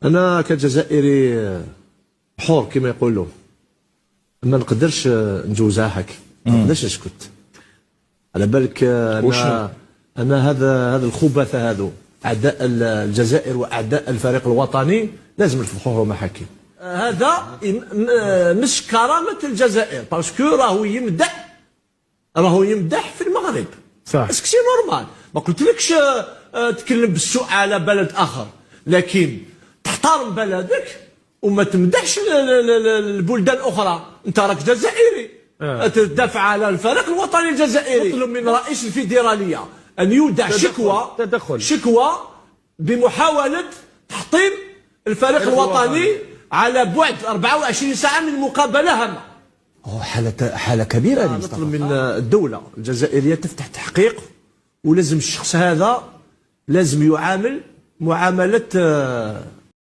انا كجزائري حور كما يقولوا، ما نقدرش نجوزها هكا، ما نقدرش نسكت. على بالك انا هذا الخبثاء هذو اعداء الجزائر واعداء الفريق الوطني لازم نفضحوهم هكا. هذا مش كرامه الجزائر، باسكو راهو يمدح في المغرب. صح. اسكو سي نورمال، ما قلتلكش تكلم بالسوء على بلد اخر، لكن تحترم بلدك وما تمدحش البلدان الاخرى. انت راك جزائري، تدافع على الفريق الوطني الجزائري. نطلب من رئيس الفيدراليه ان يودع شكوى بمحاوله تحطيم الفريق الوطني على بعد 24 ساعه من مقابله هامه. حالة كبيرة. نطلب من الدولة الجزائرية تفتح تحقيق، ولازم الشخص هذا لازم يعامل معاملة